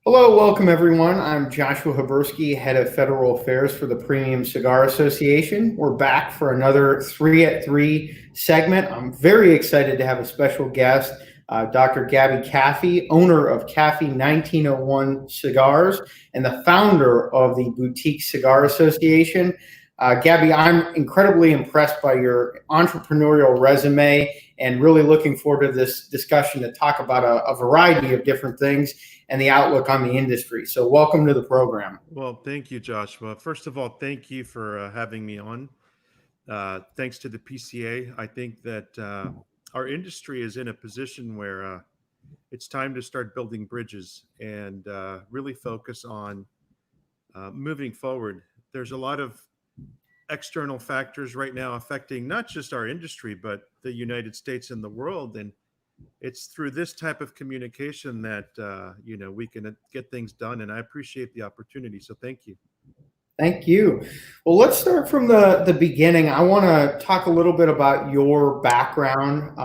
Hello, welcome everyone. I'm Joshua Habersky, Head of Federal Affairs for the Premium Cigar Association. We're back for another 3 at 3 segment. I'm very excited to have a special guest, Dr. Gaby Katie, owner of Kafie 1901 Cigars and the founder of the Boutique Cigar Association. Gaby, I'm incredibly impressed by your entrepreneurial resume and really looking forward to this discussion to talk about a variety of different things and the outlook on the industry. So welcome to the program. Well, thank you, Joshua. First of all, thank you for having me on. Thanks to the PCA, I think that our industry is in a position where it's time to start building bridges and really focus on moving forward. There's a lot of external factors right now affecting not just our industry, but the United States and the world. And it's through this type of communication that we can get things done. And I appreciate the opportunity. So thank you. Thank you. Well, let's start from the beginning. I want to talk a little bit about your background,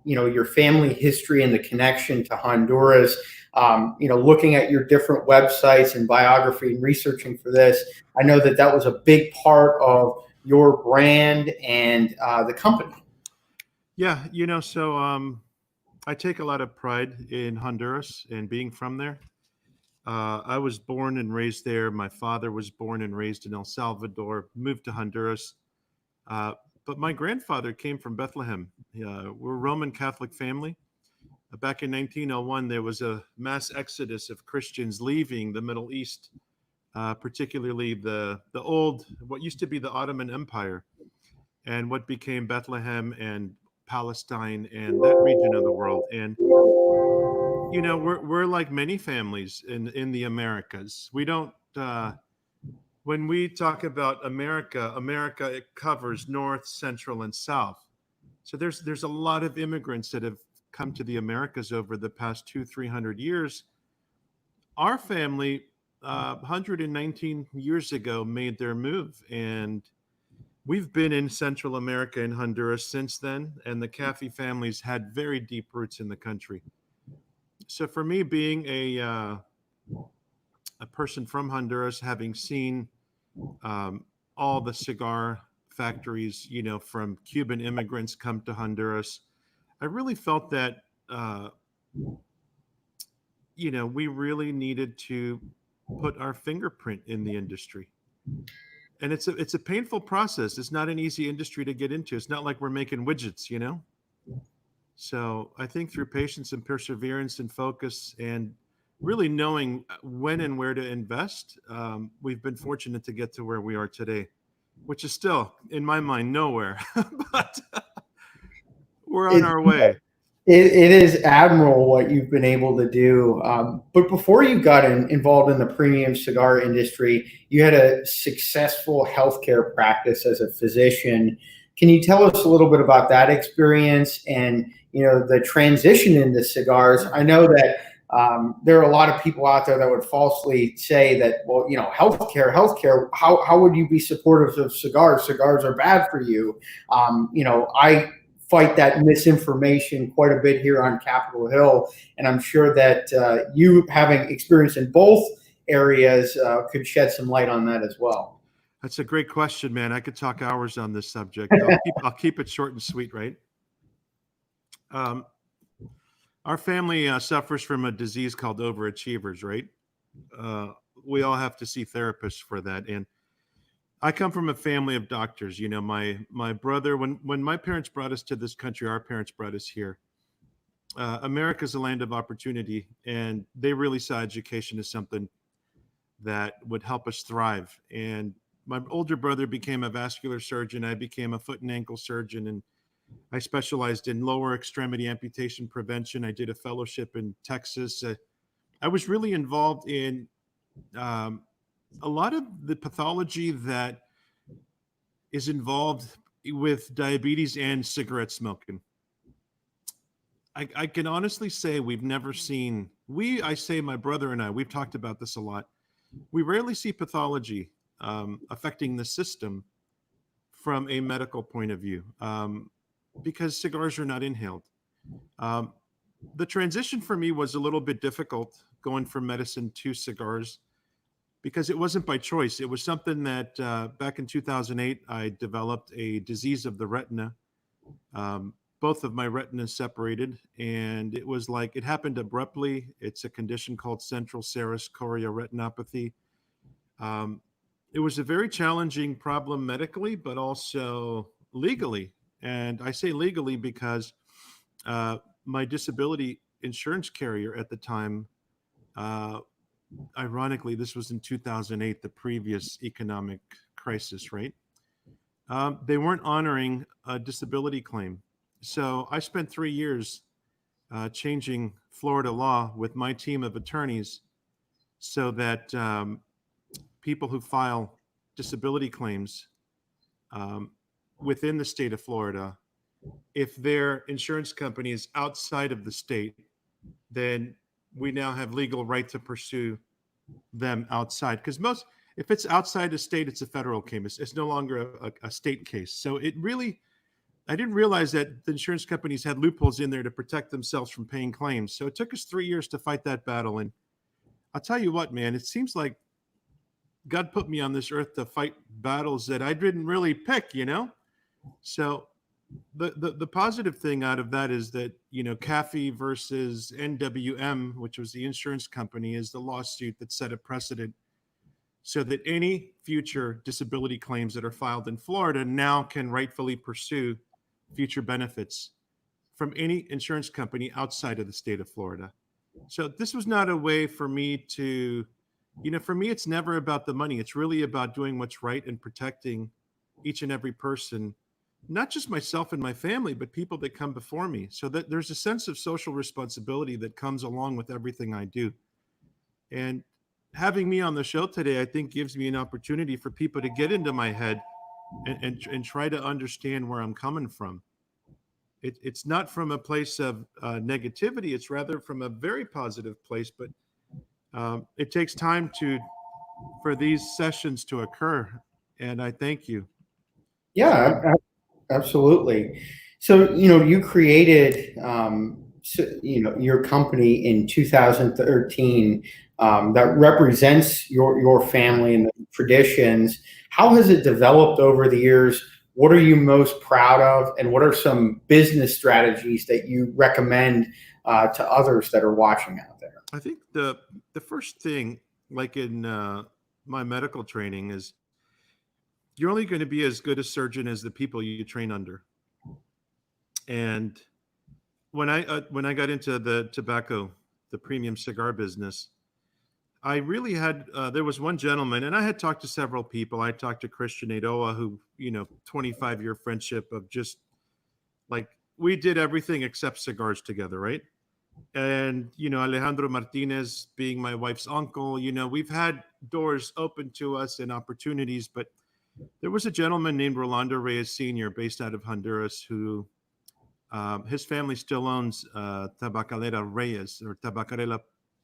your family history and the connection to Honduras. Looking at your different websites and biography and researching for this, I know that was a big part of your brand and the company. Yeah, so I take a lot of pride in Honduras and being from there. I was born and raised there. My father was born and raised in El Salvador, moved to Honduras. But my grandfather came from Bethlehem. We're a Roman Catholic family. Back in 1901, there was a mass exodus of Christians leaving the Middle East, particularly the old, what used to be the Ottoman Empire, and what became Bethlehem and Palestine and that region of the world. And we're like many families in the Americas. We don't when we talk about America, it covers North, Central, and South. So there's a lot of immigrants that have come to the Americas over the past 200-300 years. Our family, 119 years ago, made their move, and we've been in Central America and Honduras since then. And the Kafie families had very deep roots in the country. So for me, being a person from Honduras, having seen all the cigar factories, from Cuban immigrants come to Honduras, I really felt that, we really needed to put our fingerprint in the industry. And it's a painful process. It's not an easy industry to get into. It's not like we're making widgets, So I think through patience and perseverance and focus and really knowing when and where to invest, we've been fortunate to get to where we are today, which is still, in my mind, nowhere. But we're on our way. It is admirable what you've been able to do. But before you got involved in the premium cigar industry, you had a successful healthcare practice as a physician. Can you tell us a little bit about that experience and the transition into cigars? I know that there are a lot of people out there that would falsely say that, well, healthcare. How would you be supportive of cigars? Cigars are bad for you. I fight that misinformation quite a bit here on Capitol Hill, and I'm sure that you, having experience in both areas, could shed some light on that as well. That's a great question, man. I could talk hours on this subject. I'll keep it short and sweet, right? Our family suffers from a disease called overachievers, right? We all have to see therapists for that. And I come from a family of doctors. My brother, when my parents brought us to this country, our parents brought us here. America's a land of opportunity, and they really saw education as something that would help us thrive. And my older brother became a vascular surgeon. I became a foot and ankle surgeon, and I specialized in lower extremity amputation prevention. I did a fellowship in Texas. I was really involved in a lot of the pathology that is involved with diabetes and cigarette smoking. I can honestly say we've never seen, my brother and I, we've talked about this a lot. We rarely see pathology affecting the system from a medical point of view, because cigars are not inhaled. the transition for me was a little bit difficult going from medicine to cigars because it wasn't by choice. It was something that back in 2008, I developed a disease of the retina. Both of my retinas separated, and it was like it happened abruptly. It's a condition called central serous chorea retinopathy. Um, it was a very challenging problem medically, but also legally. And I say legally because uh, my disability insurance carrier at the time, uh, ironically, this was in 2008, the previous economic crisis, right? They weren't honoring a disability claim. So I spent 3 years changing Florida law with my team of attorneys so that people who file disability claims um, within the state of Florida, if their insurance company is outside of the state, then we now have legal right to pursue them outside. Because most, if it's outside the state, it's a federal case. It's no longer a state case. So it really, I didn't realize that the insurance companies had loopholes in there to protect themselves from paying claims. So it took us 3 years to fight that battle. And I'll tell you what, man, it seems like God put me on this earth to fight battles that I didn't really pick, you know? So the positive thing out of that is that, you know, Kafie versus NWM, which was the insurance company, is the lawsuit that set a precedent so that any future disability claims that are filed in Florida now can rightfully pursue future benefits from any insurance company outside of the state of Florida. So this was not a way for me to, you know, for me, it's never about the money. It's really about doing what's right and protecting each and every person, not just myself and my family, but people that come before me. So that there's a sense of social responsibility that comes along with everything I do. And having me on the show today, I think gives me an opportunity for people to get into my head and try to understand where I'm coming from. It's not from a place of negativity. It's rather from a very positive place, but it takes time for these sessions to occur. And I thank you. Yeah, absolutely. So, you created, your company in 2013 that represents your family and the traditions. How has it developed over the years? What are you most proud of, and what are some business strategies that you recommend to others that are watching out there? I think the first thing, like in my medical training, is you're only going to be as good a surgeon as the people you train under. And when I got into the tobacco, the premium cigar business, I really had there was one gentleman, and I had talked to several people. I talked to Christian Adoa, who, 25-year friendship of just like we did everything except cigars together, right? And Alejandro Martinez being my wife's uncle, we've had doors open to us and opportunities. But there was a gentleman named Rolando Reyes Sr. based out of Honduras who his family still owns Tabacalera Reyes, or Tabacalera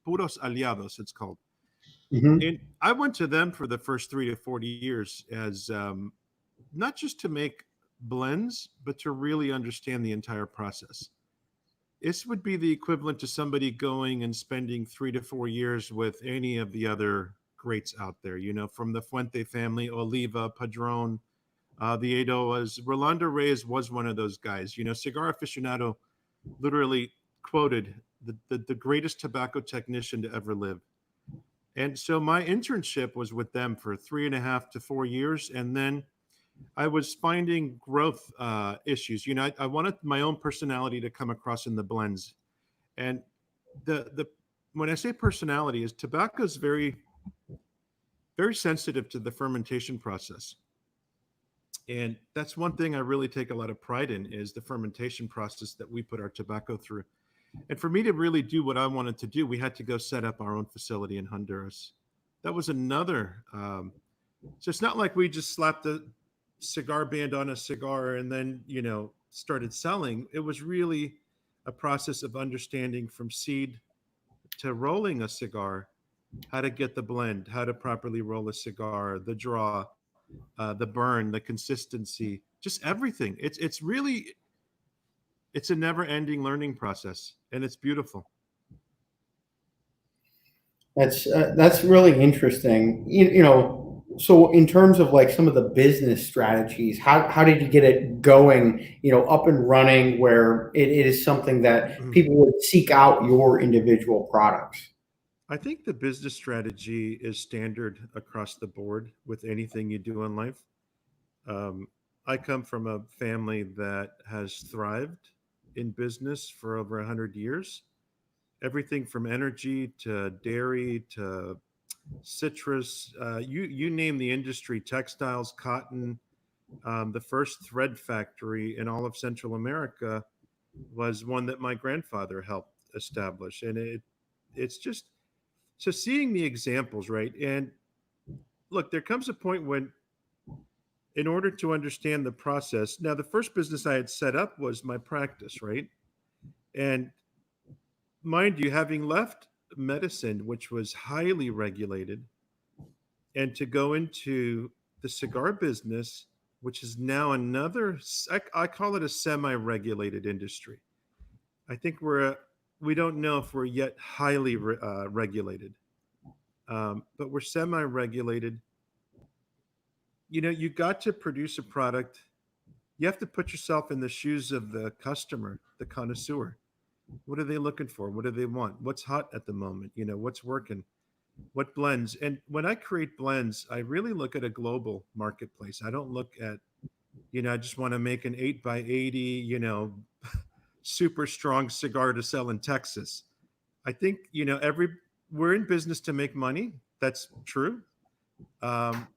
Puros Aliados, it's called. Hmm. And I went to them for the first 3 to 4 years as not just to make blends, but to really understand the entire process. This would be the equivalent to somebody going and spending 3 to 4 years with any of the other greats out there, from the Fuente family, Oliva, Padron, the Adoas. Rolando Reyes was one of those guys. Cigar Aficionado literally quoted the greatest tobacco technician to ever live. And so my internship was with them for 3.5 to 4 years. And then I was finding growth issues. I wanted my own personality to come across in the blends. And the when I say personality, is tobacco is very, very sensitive to the fermentation process. And that's one thing I really take a lot of pride in, is the fermentation process that we put our tobacco through. And for me to really do what I wanted to do, we had to go set up our own facility in Honduras. That was another. So it's not like we just slapped a cigar band on a cigar and then, started selling. It was really a process of understanding from seed to rolling a cigar, how to get the blend, how to properly roll a cigar, the draw, the burn, the consistency, just everything. It's really it's a never-ending learning process, and it's beautiful. That's really interesting. So in terms of like some of the business strategies, how did you get it going, up and running where it is something that people would seek out your individual products? I think the business strategy is standard across the board with anything you do in life. Um, I come from a family that has thrived in business for over 100 years. Everything from energy to dairy to citrus, you name the industry, textiles, cotton. The first thread factory in all of Central America was one that my grandfather helped establish, and it's just so seeing the examples, right? And look, there comes a point when, in order to understand the process, now the first business I had set up was my practice, right? And mind you, having left medicine, which was highly regulated, and to go into the cigar business, which is now another, I call it a semi-regulated industry. I think we don't know if we're yet highly regulated, but we're semi-regulated. You got to produce a product. You have to put yourself in the shoes of the customer, the connoisseur. What are they looking for? What do they want? What's hot at the moment? What's working? What blends? And when I create blends, I really look at a global marketplace. I don't look at, I just want to make an 8x80, super strong cigar to sell in Texas. I think, we're in business to make money. That's true. Um,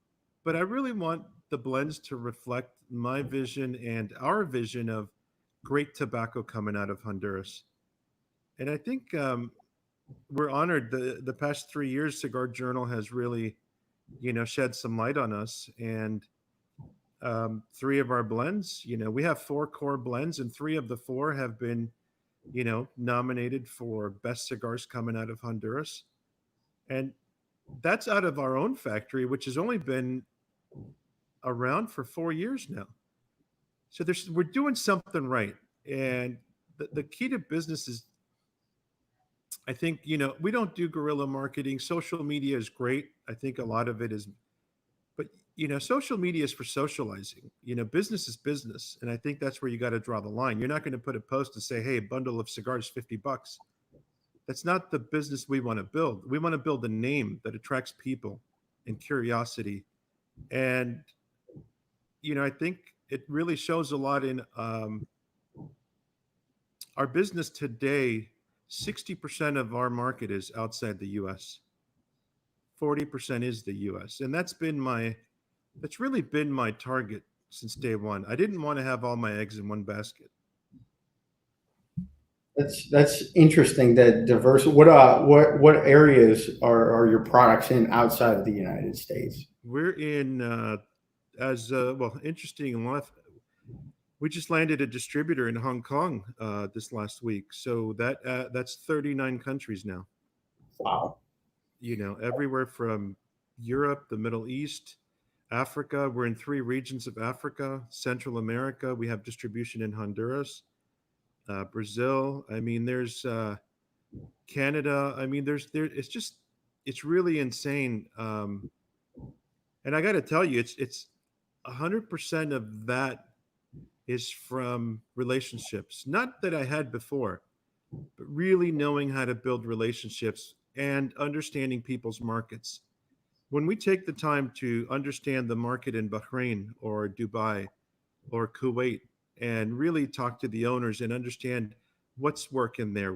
but I really want the blends to reflect my vision and our vision of great tobacco coming out of Honduras. And I think we're honored. The past 3 years, Cigar Journal has really, shed some light on us. And three of our blends, we have four core blends, and three of the four have been, nominated for best cigars coming out of Honduras. And that's out of our own factory, which has only been around for 4 years now. So we're doing something right. And the key to business is, I think, we don't do guerrilla marketing. Social media is great. I think a lot of it is, but, social media is for socializing. Business is business. And I think that's where you got to draw the line. You're not going to put a post and say, hey, a bundle of cigars, $50. That's not the business we want to build. We want to build a name that attracts people and curiosity. And, I think it really shows a lot in our business today. 60% of our market is outside the US. 40% is the US. And that's really been my target since day one. I didn't want to have all my eggs in one basket. That's interesting. That diverse. What areas are your products in outside of the United States? We're in interesting enough. We just landed a distributor in Hong Kong this last week, so that's 39 countries now. Wow. Everywhere from Europe, the Middle East, Africa. We're in 3 regions of Africa, Central America. We have distribution in Honduras, Brazil. I mean, there's Canada. I mean, it's really insane. And I got to tell you, it's 100% of that is from relationships. Not that I had before, but really knowing how to build relationships and understanding people's markets. When we take the time to understand the market in Bahrain or Dubai or Kuwait and really talk to the owners and understand what's working there,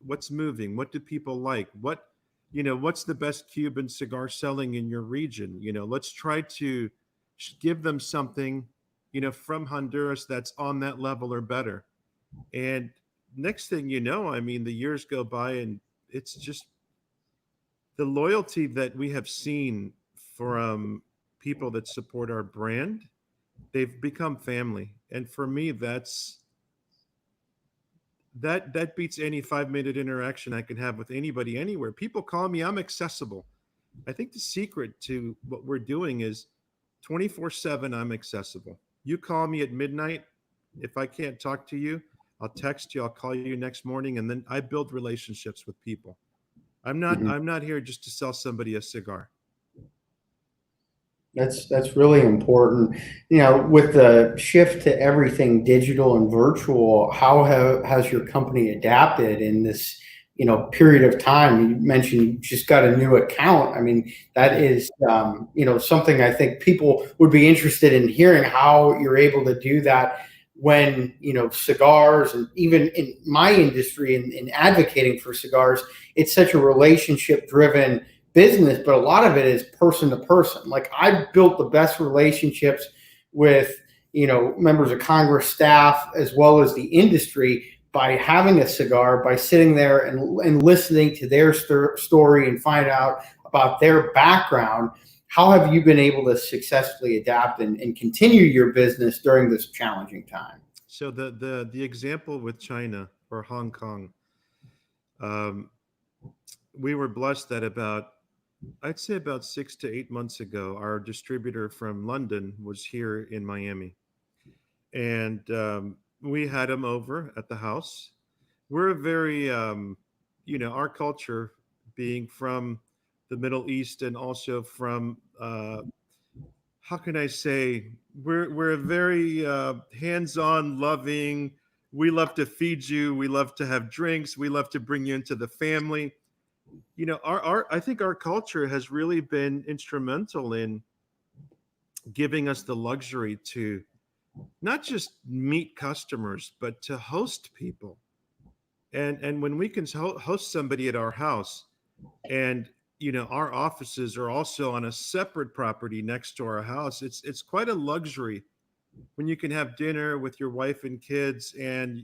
what's moving, what do people like, what's the best Cuban cigar selling in your region? Let's try to give them something, from Honduras that's on that level or better. And next thing you know, I mean, the years go by and it's just the loyalty that we have seen from people that support our brand. They've become family. And for me, that beats any 5-minute interaction I can have with anybody anywhere. People call me, I'm accessible. I think the secret to what we're doing is 24/7, I'm accessible. You call me at midnight. If I can't talk to you, I'll text you, I'll call you next morning, and then I build relationships with people. Mhm. I'm not here just to sell somebody a cigar. That's really important. With the shift to everything digital and virtual, how has your company adapted in this, period of time? You mentioned you just got a new account. I mean, that is, something I think people would be interested in hearing how you're able to do that when, cigars, and even in my industry, in advocating for cigars, it's such a relationship driven business, but a lot of it is person to person. Like, I've built the best relationships with, members of Congress, staff, as well as the industry by having a cigar, by sitting there and listening to their story and find out about their background. How have you been able to successfully adapt and continue your business during this challenging time? So the example with China or Hong Kong, um, we were blessed that I'd say about 6 to 8 months ago, our distributor from London was here in Miami, and we had him over at the house. We're a very, our culture being from the Middle East and also from, how can I say, we're a very hands-on, loving. We love to feed you. We love to have drinks. We love to bring you into the family. Our I think our culture has really been instrumental in giving us the luxury to not just meet customers, but to host people. And when we can host somebody at our house, and our offices are also on a separate property next to our house, it's quite a luxury when you can have dinner with your wife and kids, and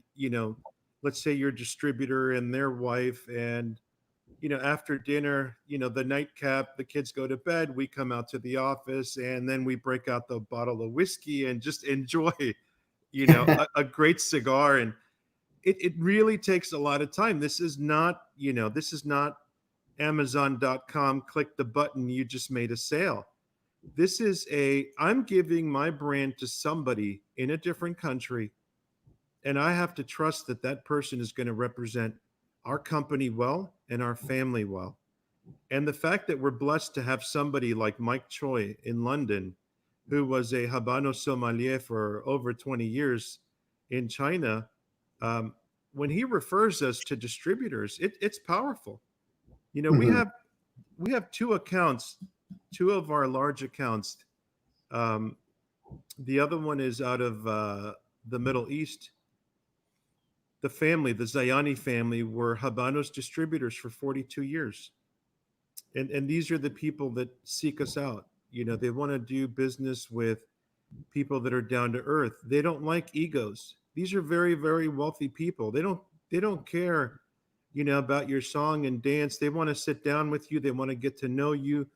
let's say your distributor and their wife, and after dinner, the nightcap, the kids go to bed, we come out to the office, and then we break out the bottle of whiskey and just enjoy, a great cigar. And it really takes a lot of time. This is not Amazon.com, click the button, you just made a sale. I'm giving my brand to somebody in a different country, and I have to trust that that person is going to represent our company well and our family well. And the fact that we're blessed to have somebody like Mike Choi in London, who was a Habano sommelier for over 20 years in China, um, when he refers us to distributors, it's powerful. You know, we Mhm. have we have two accounts, two of our large accounts. Um, the other one is out of the Middle East. The Zayani family, were Habanos distributors for 42 years. And these are the people that seek us out. They want to do business with people that are down to earth. They don't like egos. These are very, very wealthy people. They don't care, about your song and dance. They want to sit down with you. They want to get to know you.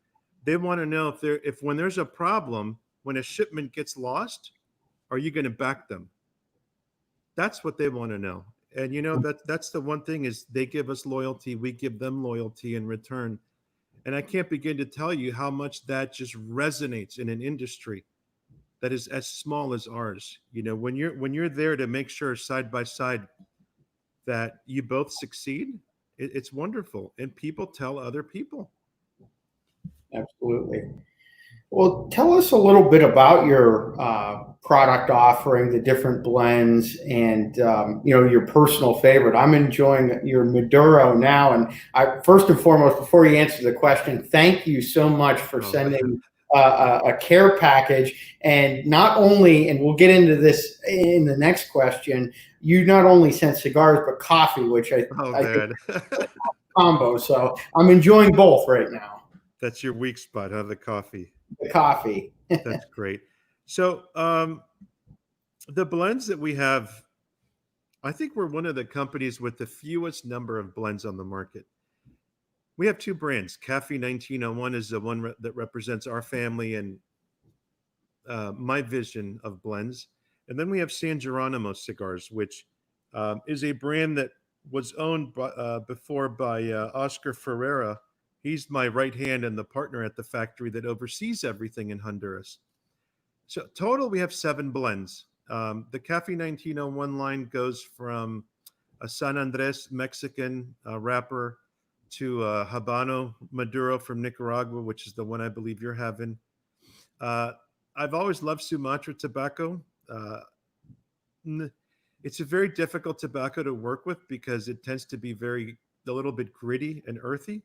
They want to know if when there's a problem, when a shipment gets lost, are you going to back them? That's what they want to know. And that's the one thing, is they give us loyalty, we give them loyalty in return. And I can't begin to tell you how much that just resonates in an industry that is as small as ours. When you're there to make sure side by side that you both succeed, it's wonderful. And people tell other people. Absolutely. Well, tell us a little bit about your product offering, the different blends, and your personal favorite. I'm enjoying your Maduro now, and first and foremost, before you answer the question, thank you so much for Oh, sending a care package. And not only, and we'll get into this in the next question, you not only sent cigars but coffee, which oh I think man. is a combo. So I'm enjoying both right now. That's your weak spot, huh? The coffee. The coffee. That's great. So the blends that we have, I think we're one of the companies with the fewest number of blends on the market. We have two brands. Kafie 1901 is the one that represents our family and my vision of blends. And then we have San Geronimo Cigars, which is a brand that was owned before by Oscar Ferreira. He's my right hand and the partner at the factory that oversees everything in Honduras. So total, we have 7 blends. The Kafie 1901 line goes from a San Andres Mexican wrapper to a Habano Maduro from Nicaragua, which is the one I believe you're having. Uh, I've always loved Sumatra tobacco. Uh, it's a very difficult tobacco to work with because it tends to be a little bit gritty and earthy.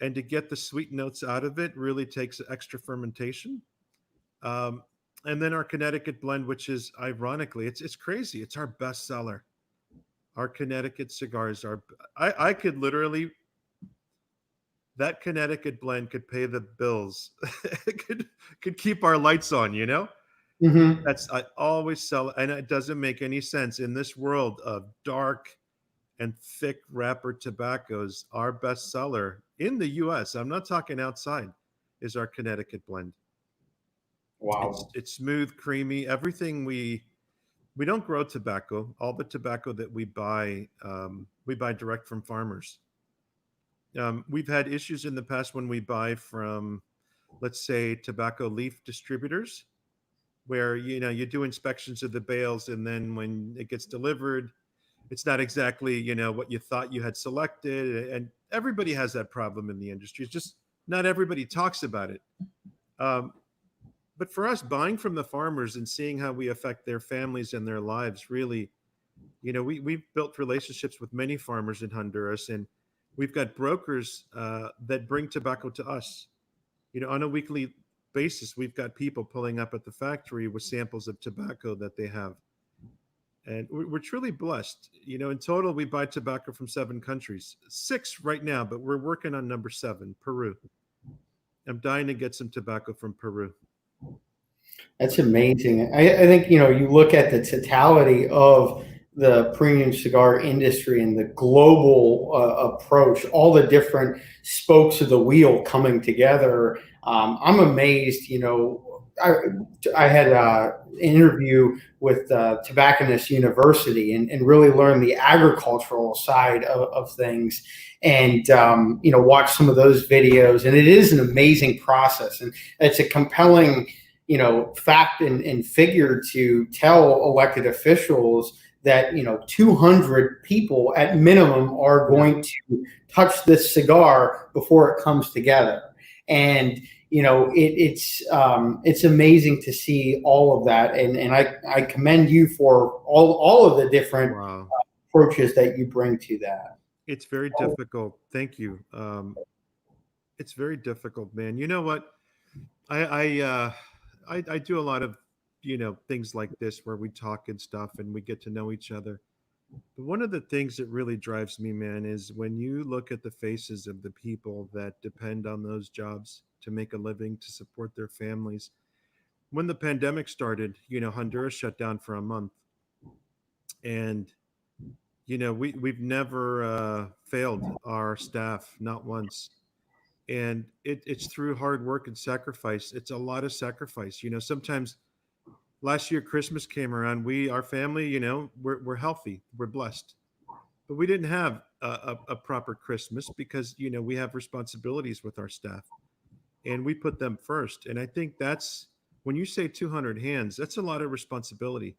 And to get the sweet notes out of it really takes extra fermentation. Um, and then our Connecticut blend, which is ironically, it's crazy. It's our best seller. Our Connecticut cigars are. I could literally, that Connecticut blend could pay the bills. It could keep our lights on. Hmm. I always sell, and it doesn't make any sense in this world of dark and thick wrapper tobaccos. Our best seller in the U.S. I'm not talking outside. Is our Connecticut blend. It's Wow. it's smooth, creamy. Everything we don't grow tobacco. All the tobacco that we buy direct from farmers. We've had issues in the past when we buy from, let's say, tobacco leaf distributors, where you do inspections of the bales, and then when it gets delivered, it's not exactly what you thought you had selected, and everybody has that problem in the industry. It's just not everybody talks about it. Um, but for us, buying from the farmers and seeing how we affect their families and their lives, really, we've built relationships with many farmers in Honduras, and we've got brokers that bring tobacco to us. On a weekly basis, we've got people pulling up at the factory with samples of tobacco that they have. And we're truly blessed. In total, we buy tobacco from 7 countries, 6 right now, but we're working on number 7, Peru. I'm dying to get some tobacco from Peru. That's amazing. I think, you look at the totality of the premium cigar industry and the global approach, all the different spokes of the wheel coming together. I'm amazed. I had an interview with Tobacconist University and really learned the agricultural side of things, and watch some of those videos. And it is an amazing process, and it's a compelling fact and figure to tell elected officials that 200 people at minimum are Yeah. going to touch this cigar before it comes together. And it's amazing to see all of that, and I commend you for all of the different Wow. approaches that you bring to that. It's very difficult. Thank you. It's very difficult, man. You know what? I I uh, I do a lot of things like this where we talk and stuff and we get to know each other. But one of the things that really drives me, man, is when you look at the faces of the people that depend on those jobs to make a living, to support their families. When the pandemic started, Honduras shut down for a month, and we've never failed our staff, not once. And it's through hard work and sacrifice. It's a lot of sacrifice. Sometimes last year Christmas came around, our family, we're healthy, we're blessed, but we didn't have a proper Christmas because we have responsibilities with our staff, and we put them first. And I think that's, when you say 200 hands, that's a lot of responsibility.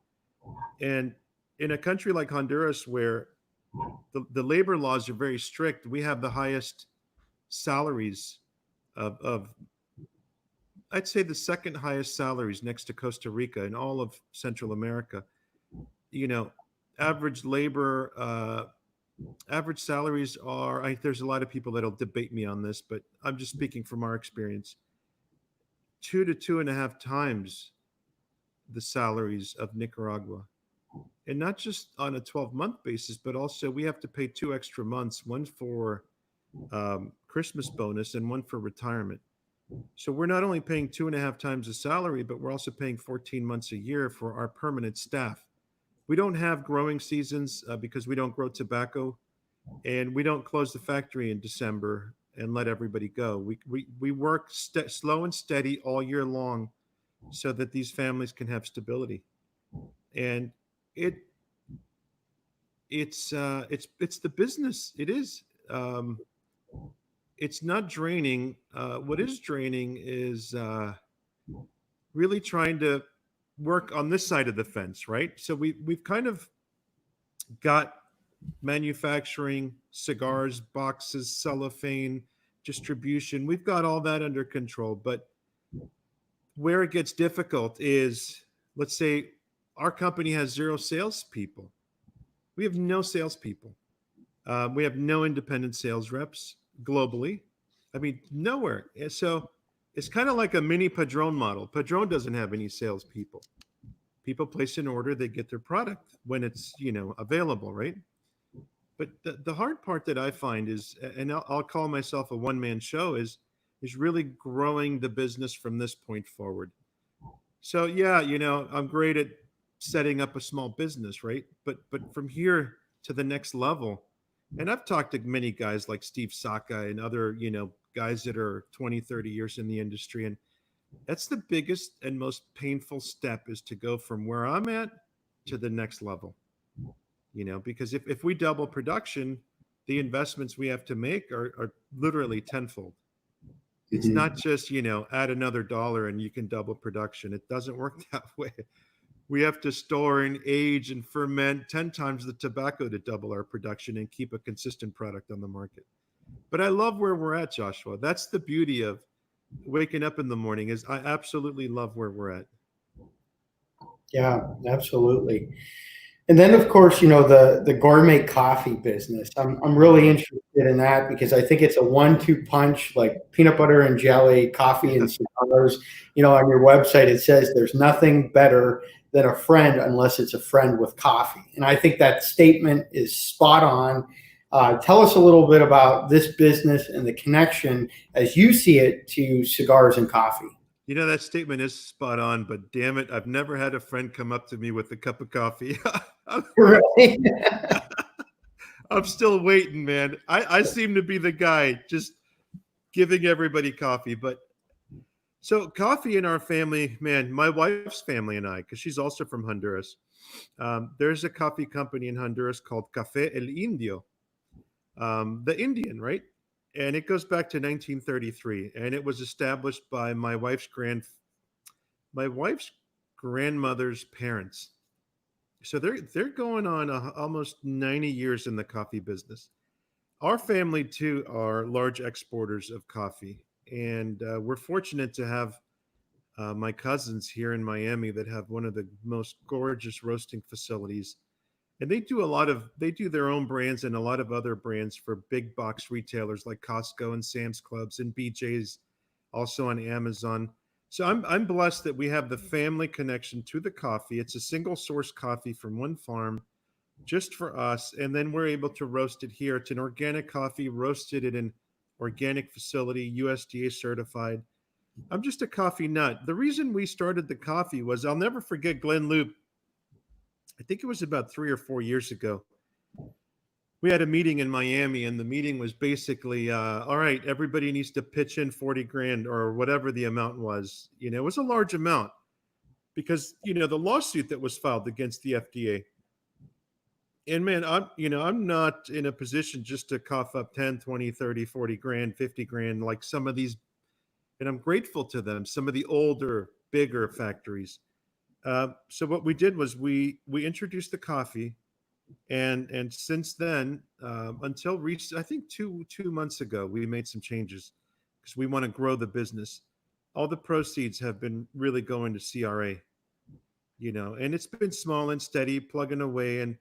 And in a country like Honduras, where the labor laws are very strict, we have the highest salaries of I'd say the second highest salaries next to Costa Rica in all of Central America. You know, average labor, average salaries are. There's a lot of people that'll debate me on this, but I'm just speaking from our experience. 2 to 2.5 times the salaries of Nicaragua, and not just on a 12-month basis, but also we have to pay 2 extra months, one for Christmas bonus and one for retirement. So we're not only paying 2.5 times the salary, but we're also paying 14 months a year for our permanent staff. We don't have growing seasons because we don't grow tobacco, and we don't close the factory in December and let everybody go. We work slow and steady all year long so that these families can have stability. And it it's the business. It is. It's not draining. What is draining is really trying to work on this side of the fence, right? So we've kind of got manufacturing, cigars, boxes, cellophane, distribution. We've got all that under control. But where it gets difficult is, let's say our company has 0 salespeople. We have no salespeople. We have no independent sales reps globally. I mean, nowhere. And so it's kind of like a mini Padron model. Padron doesn't have any salespeople. People place an order, they get their product when it's, available, right? But the hard part that I find is, and I'll call myself a one-man show, is really growing the business from this point forward. So yeah, I'm great at setting up a small business, right? But from here to the next level, and I've talked to many guys like Steve Saka and other, guys that are 20, 30 years in the industry. And that's the biggest and most painful step, is to go from where I'm at to the next level. Because if we double production, the investments we have to make are literally tenfold. It's not just, add another dollar and you can double production. It doesn't work that way. We have to store and age and ferment 10 times the tobacco to double our production and keep a consistent product on the market. But I love where we're at, Joshua. That's the beauty of waking up in the morning, is I absolutely love where we're at. Yeah, absolutely. And then, of course, the gourmet coffee business. I'm really interested in that because I think it's a 1-2 punch, like peanut butter and jelly, coffee and cigars. On your website, it says there's nothing better than a friend unless it's a friend with coffee. And I think that statement is spot on. Tell us a little bit about this business and the connection as you see it to cigars and coffee. That statement is spot on, but damn it, I've never had a friend come up to me with a cup of coffee. Really? I'm still waiting, man. I seem to be the guy just giving everybody coffee. But so coffee in our family, man, my wife's family and I, because she's also from Honduras, there's a coffee company in Honduras called Café El Indio, the Indian, right? And it goes back to 1933, and it was established by my wife's grandmother's parents. So they're going on almost 90 years in the coffee business. Our family too are large exporters of coffee, and we're fortunate to have my cousins here in Miami that have one of the most gorgeous roasting facilities. And they do their own brands and a lot of other brands for big box retailers like Costco and Sam's Clubs and BJ's, also on Amazon. So I'm blessed that we have the family connection to the coffee. It's a single source coffee from one farm just for us. And then we're able to roast it here. It's an organic coffee roasted at an organic facility, USDA certified. I'm just a coffee nut. The reason we started the coffee was, I'll never forget Glenn Loop. I think it was about 3 or 4 years ago. We had a meeting in Miami, and the meeting was basically, all right, everybody needs to pitch in 40 grand or whatever the amount was. It was a large amount because, the lawsuit that was filed against the FDA. And man, I'm not in a position just to cough up 10, 20, 30, 40 grand, 50 grand, like some of these, and I'm grateful to them, some of the older, bigger factories. So what we did was we introduced the coffee, and since then, until I think two months ago, we made some changes because we want to grow the business. All the proceeds have been really going to CRA, and it's been small and steady, plugging away, and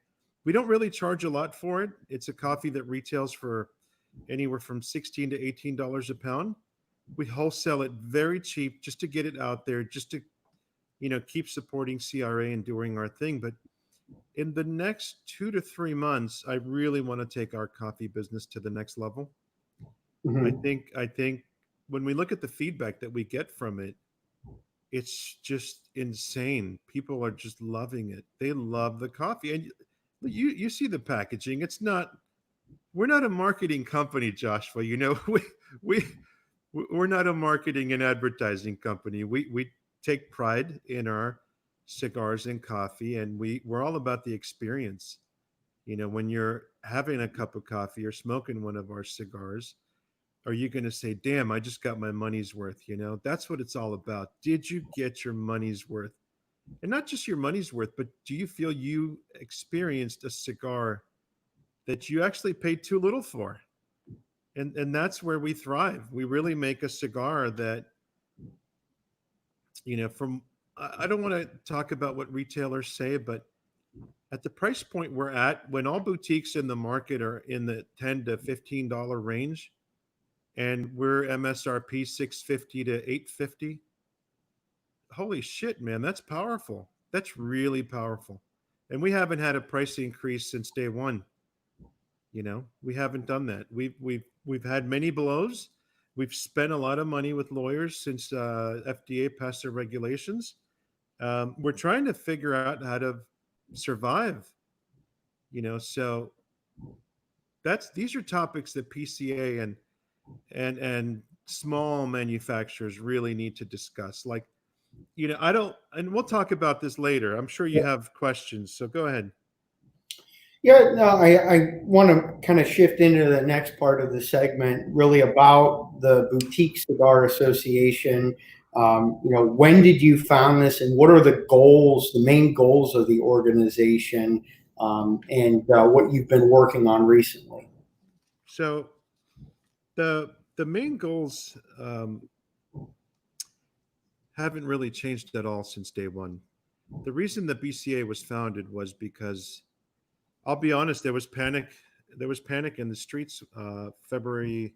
we don't really charge a lot for it. It's a coffee that retails for anywhere from $16 to $18 a pound. We wholesale it very cheap just to get it out there, just to keep supporting CRA and doing our thing. But in the next 2 to 3 months, I really want to take our coffee business to the next level. Mm-hmm. I think when we look at the feedback that we get from it, it's just insane. People are just loving it. They love the coffee. And you see the packaging. We're not a marketing company, Joshua. We're not a marketing and advertising company. We take pride in our cigars and coffee, and we're all about the experience. When you're having a cup of coffee or smoking one of our cigars, are you going to say, damn, I just got my money's worth? That's what it's all about. Did you get your money's worth? and not just your money's worth, but do you feel you experienced a cigar that you actually paid too little for? And that's where we thrive. We really make a cigar that, from I don't want to talk about what retailers say, but at the price point we're at, when all boutiques in the market are in the $10 to $15 range, and we're MSRP 650 to 850, holy shit, man, that's powerful. That's really powerful. And we haven't had a price increase since day one. We haven't done that. We've had many blows. We've spent a lot of money with lawyers since FDA passed their regulations. We're trying to figure out how to survive. So these are topics that PCA and small manufacturers really need to discuss. Like, I don't, and we'll talk about this later. I'm sure you have questions, so go ahead. Yeah, no, I want to kind of shift into the next part of the segment, really about the Boutique Cigar Association. When did you found this, and what are the goals, the main goals of the organization, and what you've been working on recently? So the main goals haven't really changed at all since day one. The reason the BCA was founded was because, I'll be honest, there was panic. There was panic in the streets. February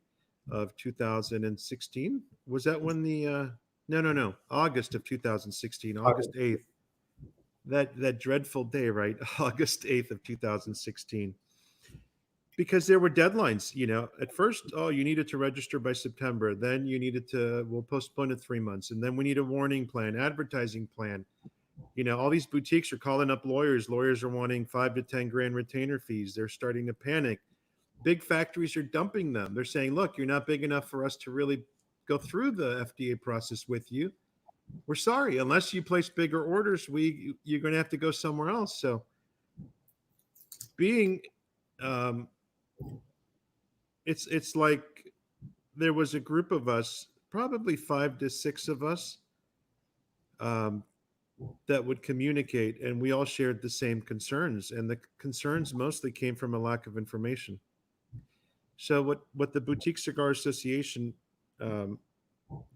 of 2016. Was that when the no, August of 2016, August 8th. That dreadful day, right? August 8th of 2016. Because there were deadlines, at first, you needed to register by September. Then you needed to, we'll postpone it 3 months. And then we need a warning plan, advertising plan. All these boutiques are calling up lawyers. Lawyers are wanting 5 to 10 grand retainer fees. They're starting to panic. Big factories are dumping them. They're saying, look, you're not big enough for us to really go through the FDA process with you. We're sorry, unless you place bigger orders, you're going to have to go somewhere else. So being, it's like there was a group of us, probably 5 to 6 of us, that would communicate, and we all shared the same concerns, and the concerns mostly came from a lack of information. So what the Boutique Cigar Association, the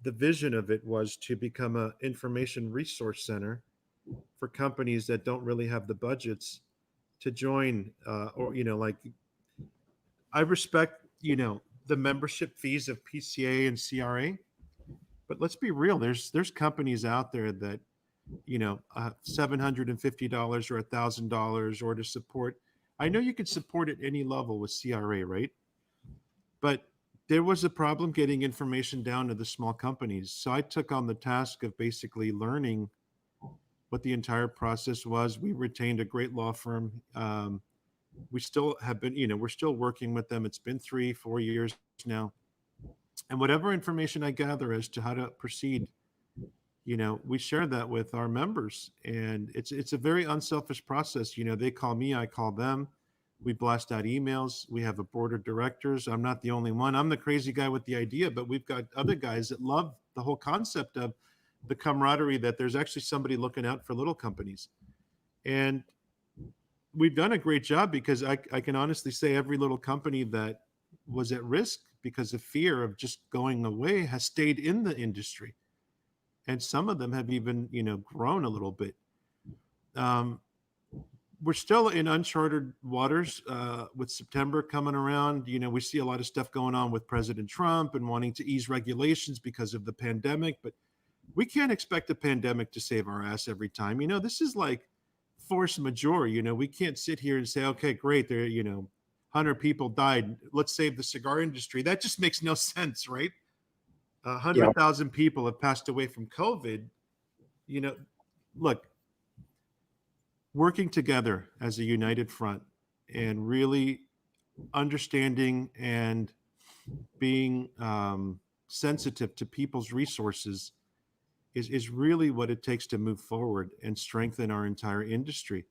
vision of it was to become an information resource center for companies that don't really have the budgets to join, or like, I respect the membership fees of PCA and CRA, but let's be real, there's companies out there that $750 or $1,000, or to support. I know you could support at any level with CRA, right? But there was a problem getting information down to the small companies. So I took on the task of basically learning what the entire process was. We retained a great law firm. We still have been, we're still working with them. It's been 3-4 years now. And whatever information I gather as to how to proceed, we share that with our members. And it's a very unselfish process. They call me, I call them. We blast out emails. We have a board of directors. I'm not the only one. I'm the crazy guy with the idea, but we've got other guys that love the whole concept of the camaraderie, that there's actually somebody looking out for little companies. And we've done a great job, because I can honestly say every little company that was at risk because of fear of just going away has stayed in the industry. And some of them have even, grown a little bit. We're still in uncharted waters with September coming around. We see a lot of stuff going on with President Trump and wanting to ease regulations because of the pandemic, but we can't expect a pandemic to save our ass every time. This is like force majeure. We can't sit here and say, okay, great, there, 100 people died, let's save the cigar industry. That just makes no sense, right? 100,000 people have passed away from COVID. Look, working together as a united front and really understanding and being sensitive to people's resources is really what it takes to move forward and strengthen our entire industry.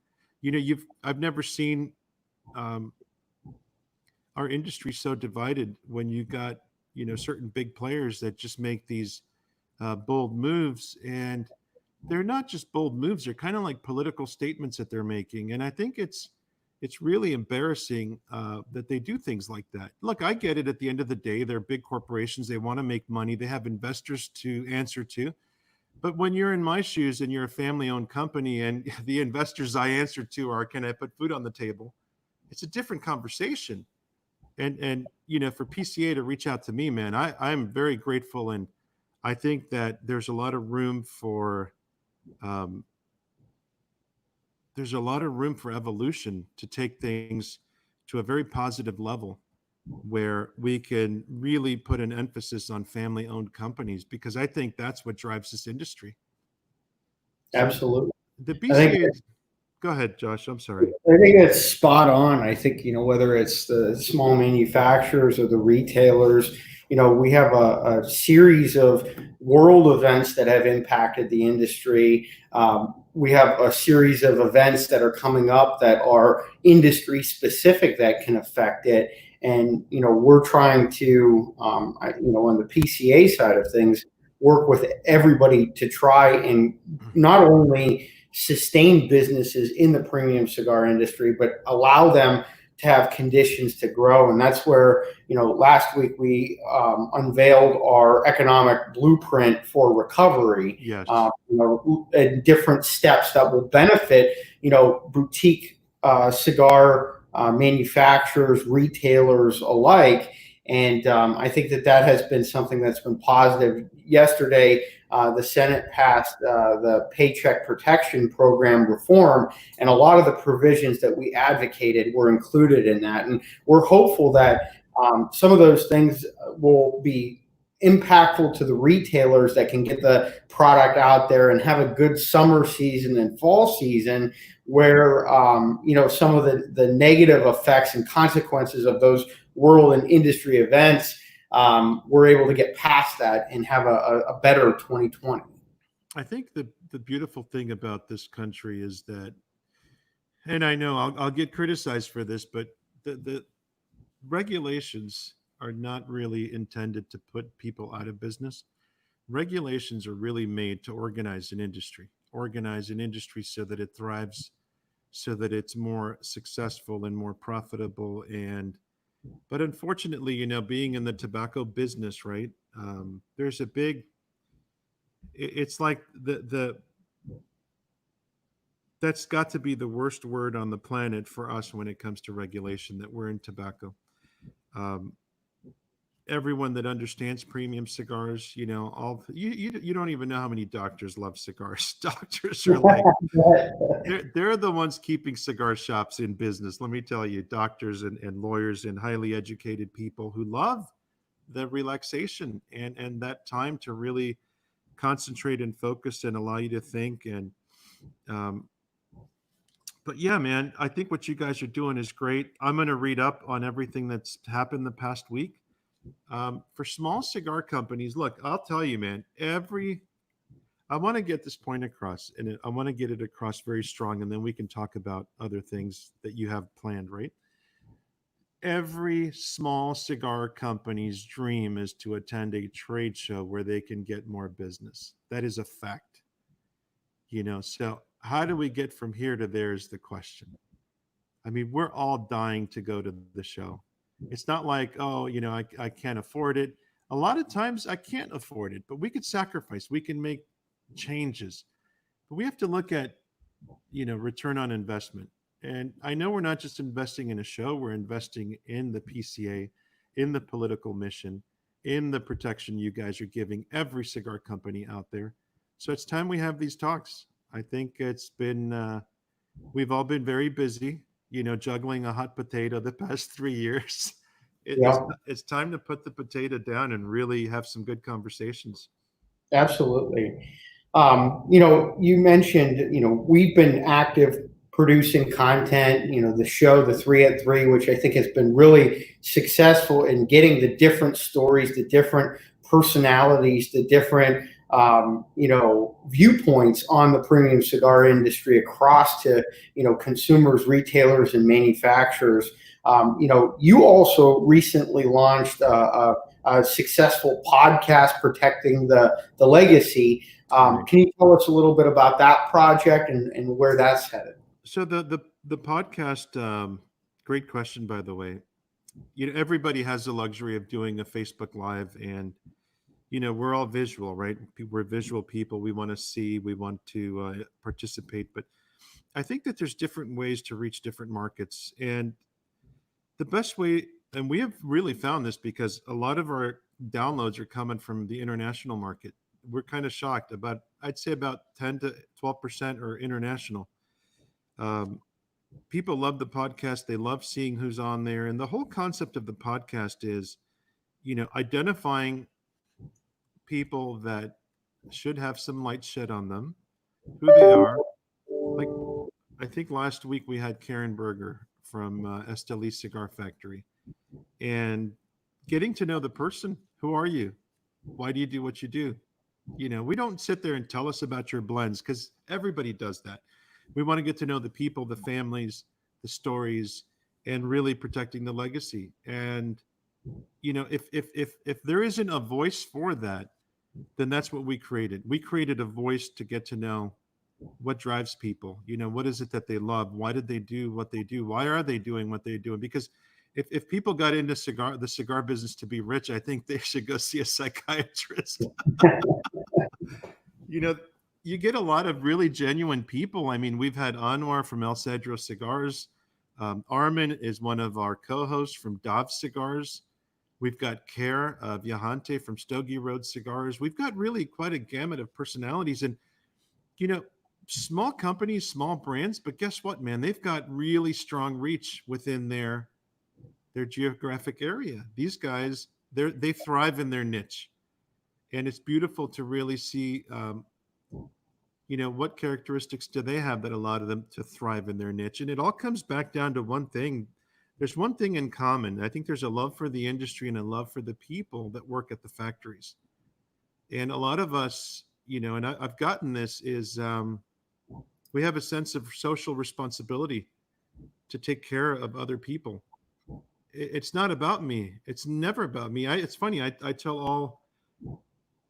I've never seen our industry so divided when you got certain big players that just make these bold moves. And they're not just bold moves. They're kind of like political statements that they're making. And I think it's really embarrassing that they do things like that. Look, I get it. At the end of the day, they're big corporations. They want to make money. They have investors to answer to. But when you're in my shoes and you're a family-owned company and the investors I answer to are, can I put food on the table? It's a different conversation. And for PCA to reach out to me, man, I'm very grateful, and I think that there's a lot of room for evolution to take things to a very positive level where we can really put an emphasis on family-owned companies, because I think that's what drives this industry. So Absolutely. the I think BCA, go ahead, Josh. I'm sorry. I think it's spot on. I think, whether it's the small manufacturers or the retailers, we have a series of world events that have impacted the industry. We have a series of events that are coming up that are industry specific that can affect it. And, we're trying to, on the PCA side of things, work with everybody to try and not only sustain businesses in the premium cigar industry, but allow them to have conditions to grow. And that's where, last week we unveiled our economic blueprint for recovery. Yes. And different steps that will benefit, boutique cigar manufacturers, retailers alike. And I think that has been something that's been positive. Yesterday, the Senate passed the Paycheck Protection Program reform, and a lot of the provisions that we advocated were included in that. And we're hopeful that some of those things will be impactful to the retailers that can get the product out there and have a good summer season and fall season, where some of the negative effects and consequences of those world and industry events, we're able to get past that and have a better 2020. I think the beautiful thing about this country is that, and I know I'll get criticized for this, but the regulations are not really intended to put people out of business. Regulations are really made to organize an industry so that it thrives, so that it's more successful and more profitable. But unfortunately, being in the tobacco business, right? There's a big, it's like that's got to be the worst word on the planet for us when it comes to regulation, that we're in tobacco. Everyone that understands premium cigars, you don't even know how many doctors love cigars. Doctors are like, they're the ones keeping cigar shops in business. Let me tell you, doctors and lawyers and highly educated people who love the relaxation and that time to really concentrate and focus and allow you to think. And but yeah, man, I think what you guys are doing is great. I'm going to read up on everything that's happened the past week. For small cigar companies, look, I'll tell you, man, I want to get this point across, and I want to get it across very strong, and then we can talk about other things that you have planned, right? Every small cigar company's dream is to attend a trade show where they can get more business. That is a fact. So how do we get from here to there is the question. I mean, we're all dying to go to the show. It's not like, I can't afford it. A lot of times I can't afford it, but we could sacrifice. We can make changes. But we have to look at, return on investment. And I know we're not just investing in a show. We're investing in the PCA, in the political mission, in the protection you guys are giving every cigar company out there. So it's time we have these talks. I think it's been, we've all been very busy, juggling a hot potato the past 3 years. It's time to put the potato down and really have some good conversations. Absolutely. You mentioned, we've been active producing content, the show, the 3 at 3, which I think has been really successful in getting the different stories, the different personalities, the different, viewpoints on the premium cigar industry across to, consumers, retailers, and manufacturers. You also recently launched a successful podcast, Protecting the Legacy. Can you tell us a little bit about that project and where that's headed? So the podcast, great question, by the way. Everybody has the luxury of doing a Facebook Live, and we're all visual, right? We're visual people. We want to see, we want to participate, but I think that there's different ways to reach different markets, and the best way, and we have really found this because a lot of our downloads are coming from the international market. We're kind of shocked. I'd say about 10 to 12% are international. People love the podcast. They love seeing who's on there. And the whole concept of the podcast is, identifying people that should have some light shed on them, who they are. Like, I think last week we had Karen Berger from Esteli Cigar Factory, and getting to know the person. Who are you? Why do you do what you do? We don't sit there and tell us about your blends, because everybody does that. We want to get to know the people, the families, the stories, and really protecting the legacy. And if there isn't a voice for that, then that's what we created. We created a voice to get to know what drives people. What is it that they love? Why did they do what they do? Why are they doing what they're doing? Because if people got into the cigar business to be rich, I think they should go see a psychiatrist. You get a lot of really genuine people. I mean, we've had Anwar from El Cedro Cigars. Armin is one of our co-hosts from Dove Cigars. We've got Care Viajante from Stogie Road Cigars. We've got really quite a gamut of personalities. And, small companies, small brands, but guess what, man? They've got really strong reach within their geographic area. These guys, they thrive in their niche. And it's beautiful to really see, what characteristics do they have that allow them to thrive in their niche? And it all comes back down to one thing. There's one thing in common. I think there's a love for the industry and a love for the people that work at the factories. And a lot of us, and I've gotten this, is we have a sense of social responsibility to take care of other people. It's not about me. It's never about me. It's funny. I tell all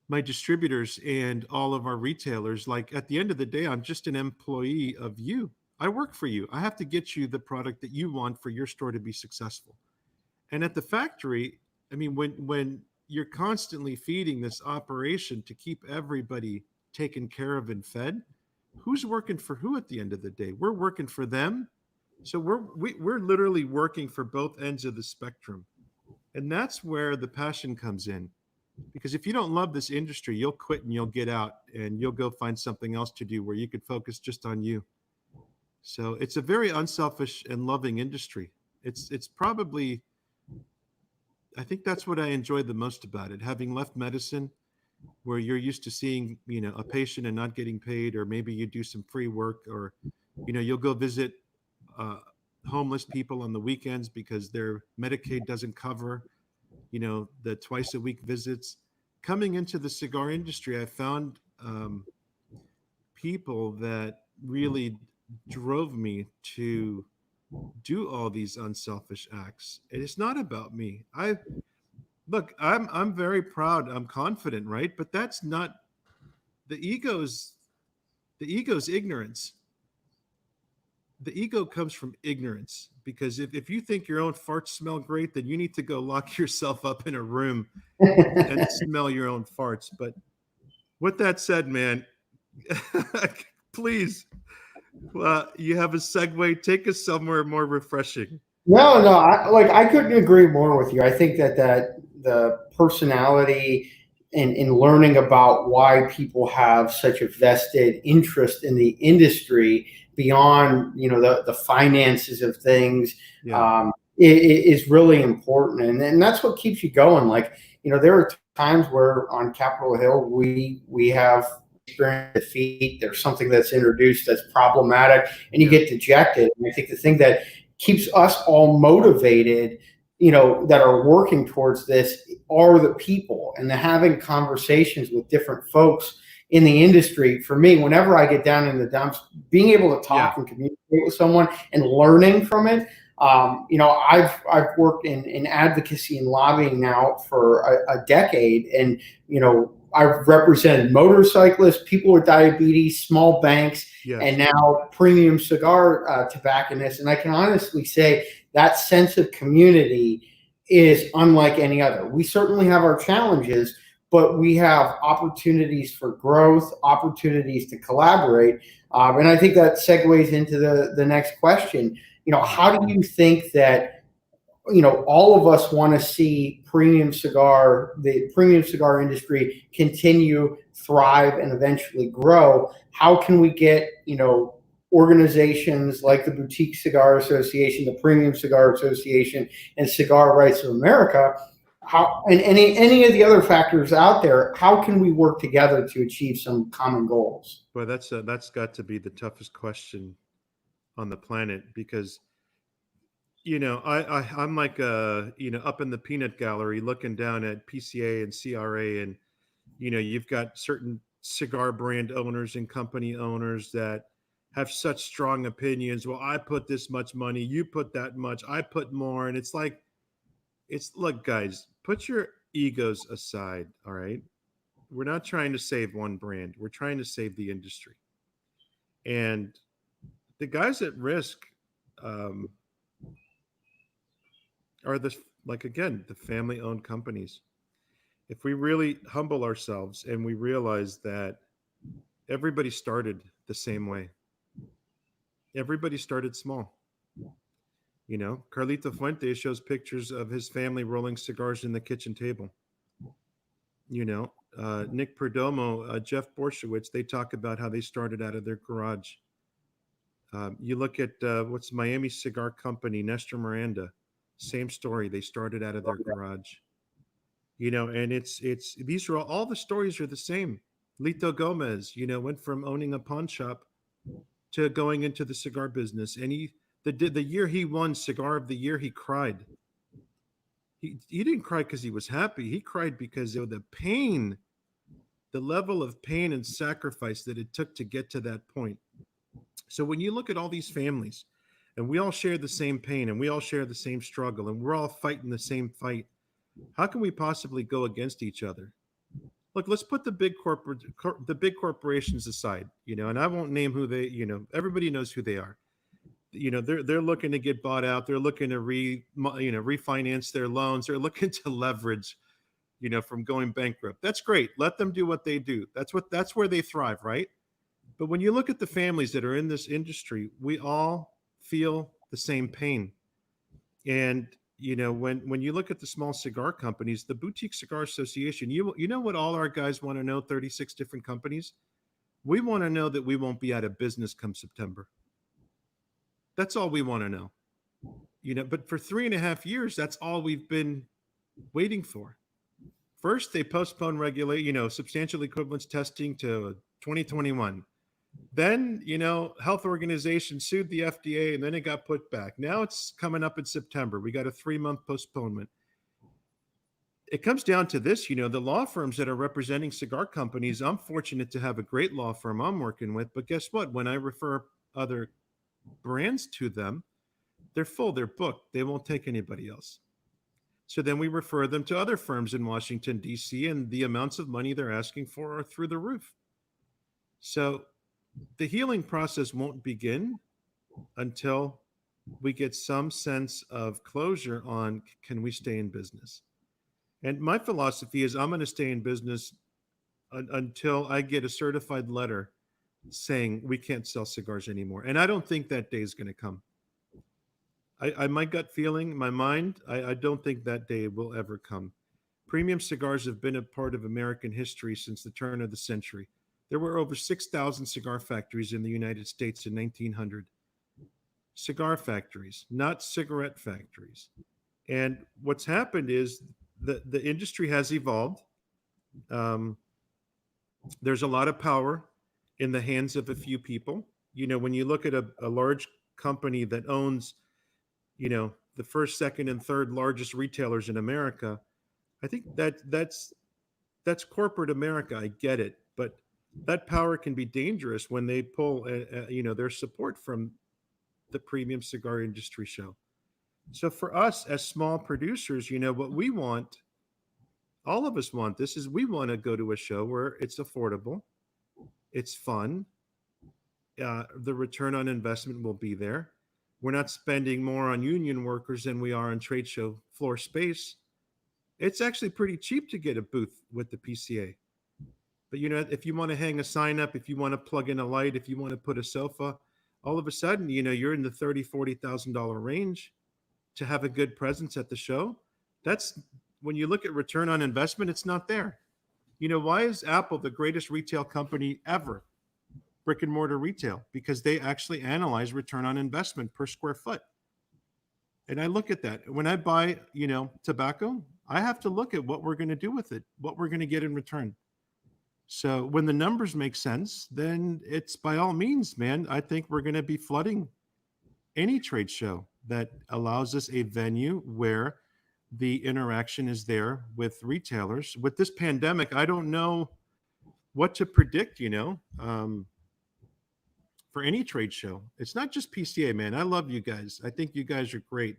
my distributors and all of our retailers, like, at the end of the day, I'm just an employee of you. I work for you. I have to get you the product that you want for your store to be successful. And at the factory, I mean, when you're constantly feeding this operation to keep everybody taken care of and fed, who's working for who at the end of the day? We're working for them. So we're literally working for both ends of the spectrum. And that's where the passion comes in. Because if you don't love this industry, you'll quit and you'll get out and you'll go find something else to do where you could focus just on you. So it's a very unselfish and loving industry. It's probably, I think that's what I enjoyed the most about it. Having left medicine, where you're used to seeing, a patient and not getting paid, or maybe you do some free work, or, you'll go visit homeless people on the weekends because their Medicaid doesn't cover, the twice a week visits. Coming into the cigar industry, I found people that really drove me to do all these unselfish acts. And it's not about me. I'm very proud. I'm confident, right? But that's not the ego's ignorance. The ego comes from ignorance, because if you think your own farts smell great, then you need to go lock yourself up in a room and smell your own farts. But with that said, man, please, you have a segue. Take us somewhere more refreshing. No, I couldn't agree more with you. I think that the personality and learning about why people have such a vested interest in the industry beyond, the finances of things, Yeah. is really important. And that's what keeps you going. Like, there are times where on Capitol Hill, we have experienced defeat. There's something that's introduced that's problematic, and you get dejected. And I think the thing that keeps us all motivated, that are working towards this, are the people, and the having conversations with different folks in the industry. For me, whenever I get down in the dumps, being able to talk and communicate with someone and learning from it, I've worked in advocacy and lobbying now for a decade, and I've represented motorcyclists, people with diabetes, small banks, Yes. and now premium cigar tobacconists. And I can honestly say that sense of community is unlike any other. We certainly have our challenges, but we have opportunities for growth, opportunities to collaborate. And I think that segues into the next question. How do you think that, all of us want to see the premium cigar industry continue, thrive, and eventually grow? How can we get, organizations like the Boutique Cigar Association, the Premium Cigar Association, and Cigar Rights of America, and any of the other factors out there, how can we work together to achieve some common goals? Well, that's got to be the toughest question on the planet, because I'm like up in the peanut gallery looking down at PCA and CRA, and you've got certain cigar brand owners and company owners that have such strong opinions. Well, I put this much money, you put that much, I put more, and it's like, look, guys, put your egos aside. All right, we're not trying to save one brand, we're trying to save the industry. And the guys at risk are the family owned companies. If we really humble ourselves and we realize that everybody started the same way, everybody started small. Carlito Fuente shows pictures of his family rolling cigars in the kitchen table. Nick Perdomo, Jeff Borshowitz, they talk about how they started out of their garage. You look at what's Miami Cigar Company, Nestor Miranda, same story. They started out of their garage. And it's these are all the stories are the same. Lito Gomez, went from owning a pawn shop to going into the cigar business, and the year he won Cigar of the Year, he cried. He didn't cry because he was happy. He cried because of the pain, the level of pain and sacrifice that it took to get to that point. So when you look at all these families, and we all share the same pain, and we all share the same struggle, and we're all fighting the same fight, how can we possibly go against each other? Look, let's put the big corporations aside, and I won't name who they, everybody knows who they are. They're looking to get bought out. They're looking to refinance their loans. They're looking to leverage, from going bankrupt. That's great. Let them do what they do. That's where they thrive, right? But when you look at the families that are in this industry, we all feel the same pain. And when you look at the small cigar companies, the Boutique Cigar Association, you know what all our guys want to know, 36 different companies? We want to know that we won't be out of business come September. That's all we want to know. But for 3.5 years, that's all we've been waiting for. First, they postponed substantial equivalence testing to 2021. Then, health organizations sued the FDA, and then it got put back. Now it's coming up in September. We got a 3-month postponement. It comes down to this, the law firms that are representing cigar companies. I'm fortunate to have a great law firm I'm working with, but guess what? When I refer other brands to them, they're full, they're booked. They won't take anybody else. So then we refer them to other firms in Washington, D.C., and the amounts of money they're asking for are through the roof. So the healing process won't begin until we get some sense of closure on, can we stay in business? And my philosophy is I'm going to stay in business until I get a certified letter saying we can't sell cigars anymore. And I don't think that day is going to come. My gut feeling, my mind, I don't think that day will ever come. Premium cigars have been a part of American history since the turn of the century. There were over 6,000 cigar factories in the United States in 1900. Cigar factories, not cigarette factories. And what's happened is the industry has evolved. There's a lot of power in the hands of a few people. When you look at a large company that owns, the first, second, and third largest retailers in America, I think that's corporate America. I get it, but that power can be dangerous when they pull, their support from the premium cigar industry show. So for us as small producers, what we want, all of us want this, is we want to go to a show where it's affordable, it's fun, the return on investment will be there. We're not spending more on union workers than we are on trade show floor space. It's actually pretty cheap to get a booth with the PCA. But if you want to hang a sign up, if you want to plug in a light, if you want to put a sofa, all of a sudden, you're in the $30,000-$40,000 range to have a good presence at the show. That's when you look at return on investment, it's not there. Why is Apple the greatest retail company ever? Brick and mortar retail, because they actually analyze return on investment per square foot. And I look at that. When I buy, tobacco, I have to look at what we're going to do with it, what we're going to get in return. So when the numbers make sense, then it's by all means, man, I think we're going to be flooding any trade show that allows us a venue where the interaction is there with retailers. With this pandemic, I don't know what to predict, for any trade show. It's not just PCA, man. I love you guys. I think you guys are great.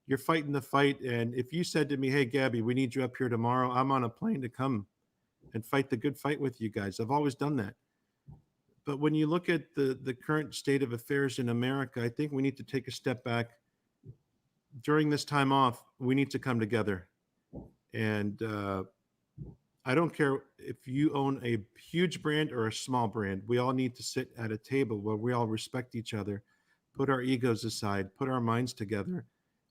You're fighting the fight. And if you said to me, hey, Gaby, we need you up here tomorrow, I'm on a plane to come and fight the good fight with you guys. I've always done that. But when you look at the current state of affairs in America, I think we need to take a step back. During this time off, we need to come together. And I don't care if you own a huge brand or a small brand. We all need to sit at a table where we all respect each other, put our egos aside, put our minds together,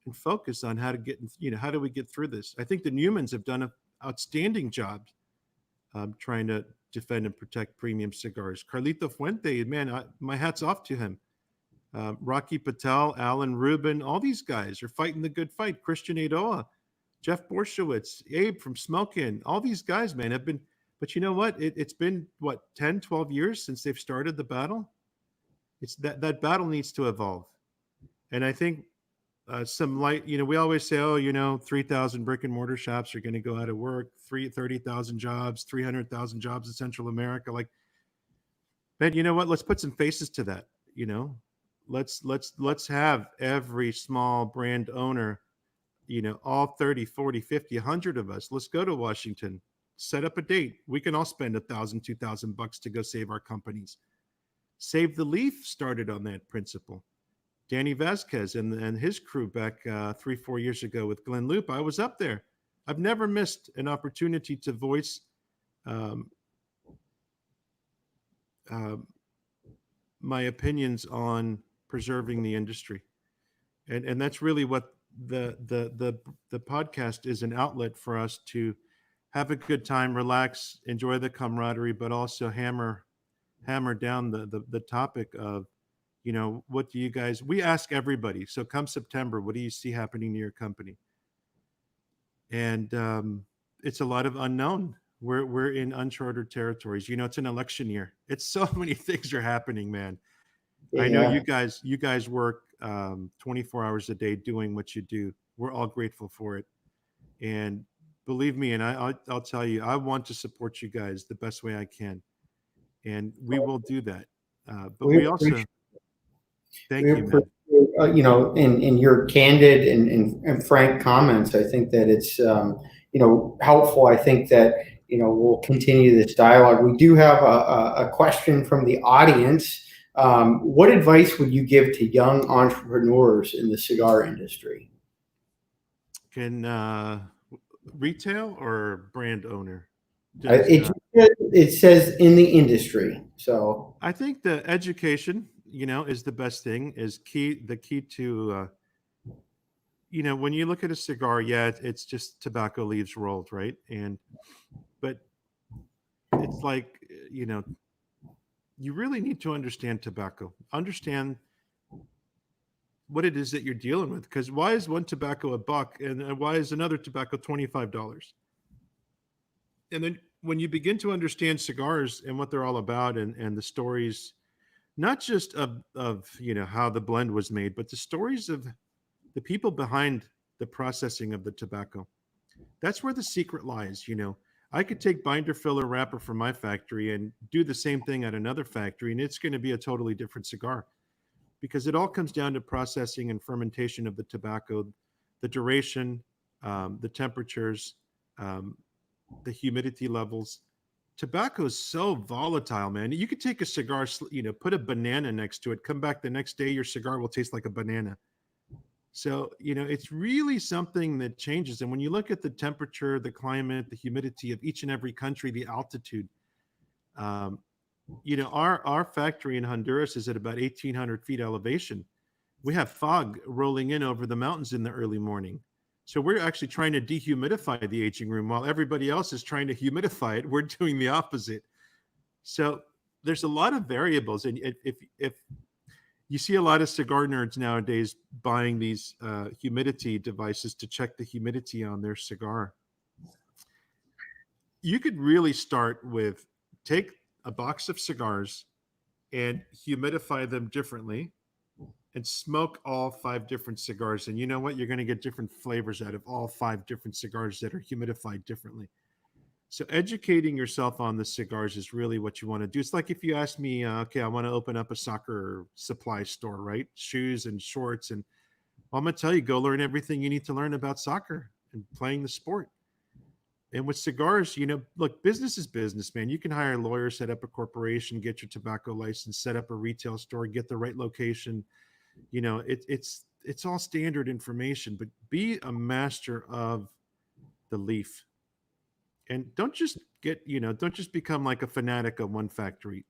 and focus on how to get, how do we get through this? I think the Newmans have done an outstanding job trying to defend and protect premium cigars. Carlito Fuente, man, my hat's off to him. Rocky Patel, Alan Rubin, all these guys are fighting the good fight. Christian Eidoa, Jeff Borshowitz, Abe from Smokin, all these guys, man, have been, but you know what? It's been, 10, 12 years since they've started the battle? It's that battle needs to evolve. And I think some light, we always say, 3,000 brick and mortar shops are going to go out of work, 30,000 jobs, 300,000 jobs in Central America. Like, man, you know what? Let's put some faces to that. Let's have every small brand owner, all 30, 40, 50, 100 of us. Let's go to Washington, set up a date. We can all spend $1,000, $2,000 to go save our companies. Save the Leaf started on that principle. Danny Vasquez and his crew back 3-4 years ago with Glenn Loop. I was up there. I've never missed an opportunity to voice my opinions on preserving the industry. And that's really what the podcast is, an outlet for us to have a good time, relax, enjoy the camaraderie, but also hammer down the topic of, what do you guys, we ask everybody. So come September, what do you see happening to your company? And it's a lot of unknown. We're in uncharted territories. It's an election year. It's so many things are happening, man. Yeah. I know you guys work 24 hours a day doing what you do. We're all grateful for it. And believe me, and I'll tell you, I want to support you guys the best way I can. And we will do that. But we also thank you, man. In your candid and frank comments, I think that it's helpful. I think that we'll continue this dialogue. We do have a question from the audience. What advice would you give to young entrepreneurs in the cigar industry? Can retail or brand owner? It says in the industry. So I think the education, is the best thing, is the key to, when you look at a cigar, it's just tobacco leaves rolled, right? But it's like, you really need to understand tobacco, understand what it is that you're dealing with. Because why is one tobacco $1 and why is another tobacco $25? And then when you begin to understand cigars and what they're all about and the stories, not just of how the blend was made, but the stories of the people behind the processing of the tobacco. That's where the secret lies. I could take binder, filler, wrapper from my factory and do the same thing at another factory, and it's going to be a totally different cigar. because it all comes down to processing and fermentation of the tobacco, the duration, the temperatures, the humidity levels. Tobacco is so volatile, man. You could take a cigar, put a banana next to it, come back the next day, your cigar will taste like a banana. So, it's really something that changes. And when you look at the temperature, the climate, the humidity of each and every country, the altitude, our factory in Honduras is at about 1,800 feet elevation. We have fog rolling in over the mountains in the early morning. So we're actually trying to dehumidify the aging room while everybody else is trying to humidify it. We're doing the opposite. So there's a lot of variables. And if you see a lot of cigar nerds nowadays buying these humidity devices to check the humidity on their cigar, you could really start with take a box of cigars and humidify them differently and smoke all 5 different cigars. And you know what? You're going to get different flavors out of all 5 different cigars that are humidified differently. So educating yourself on the cigars is really what you want to do. It's like if you ask me, okay, I want to open up a soccer supply store, right? Shoes and shorts. And I'm going to tell you, go learn everything you need to learn about soccer and playing the sport. And with cigars, look, business is business, man. You can hire a lawyer, set up a corporation, get your tobacco license, set up a retail store, get the right location. It's all standard information, but be a master of the leaf. And don't just become like a fanatic of one factory.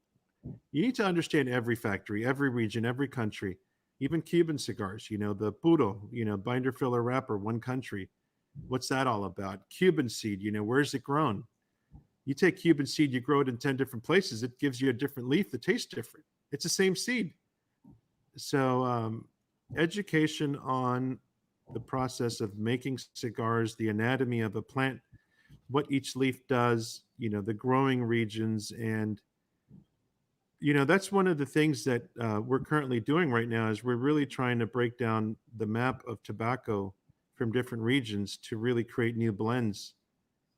You need to understand every factory, every region, every country, even Cuban cigars, the puro, binder, filler, wrapper, one country. What's that all about? Cuban seed, where's it grown? You take Cuban seed, you grow it in 10 different places. It gives you a different leaf that tastes different. It's the same seed. So education on the process of making cigars, the anatomy of a plant, what each leaf does, the growing regions. And, that's one of the things that we're currently doing right now is we're really trying to break down the map of tobacco from different regions to really create new blends.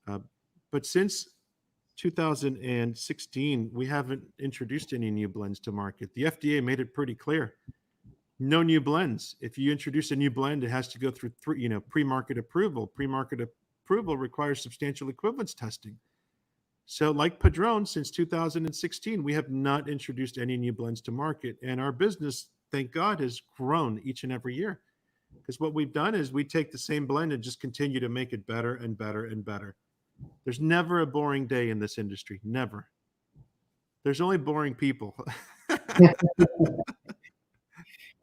But since 2016, we haven't introduced any new blends to market. The FDA made it pretty clear. No new blends. If you introduce a new blend, it has to go through pre-market approval. Pre-market approval requires substantial equivalence testing. So like Padron, since 2016, we have not introduced any new blends to market. And our business, thank God, has grown each and every year. Because what we've done is we take the same blend and just continue to make it better and better and better. There's never a boring day in this industry. Never. There's only boring people.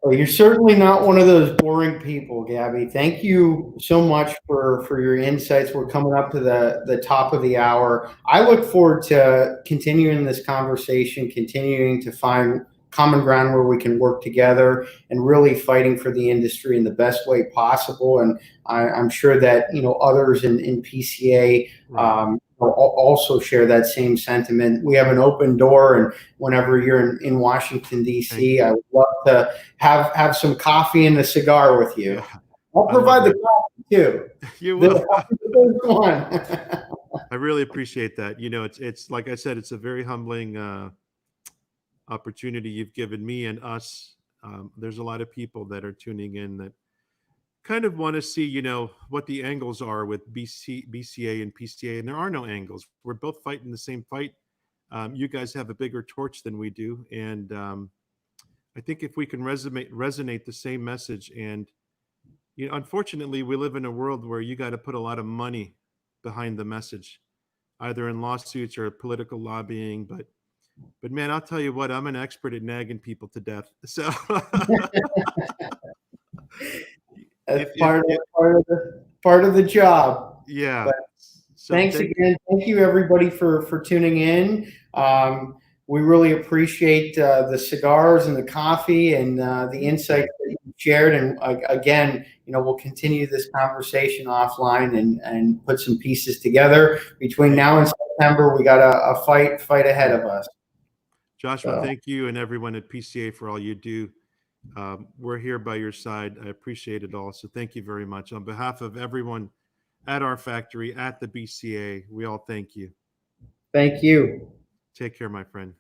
Well, you're certainly not one of those boring people, Gaby. Thank you so much for your insights. We're coming up to the top of the hour. I look forward to continuing this conversation, continuing to find common ground where we can work together and really fighting for the industry in the best way possible. And I'm sure that, others in PCA also share that same sentiment. We have an open door, and whenever you're in Washington, D.C., I would love to have some coffee and a cigar with you. Yeah, I'll provide the coffee too. You will. One. I really appreciate that. It's like I said, it's a very humbling opportunity you've given me and us. There's a lot of people that are tuning in that kind of want to see, what the angles are with BCA and PCA, and there are no angles. We're both fighting the same fight. You guys have a bigger torch than we do, and I think if we can resonate the same message, and unfortunately, we live in a world where you got to put a lot of money behind the message, either in lawsuits or political lobbying, but man, I'll tell you what, I'm an expert at nagging people to death. So That's part of the job. Yeah. But thanks again. Thank you, everybody, for tuning in. We really appreciate the cigars and the coffee and the insights that you shared. And again, we'll continue this conversation offline and put some pieces together. Between now and September, we got a fight ahead of us. Joshua, thank you and everyone at PCA for all you do. We're here by your side. I appreciate it all. So thank you very much. On behalf of everyone at our factory, at the BCA, we all thank you. Thank you. Take care, my friend.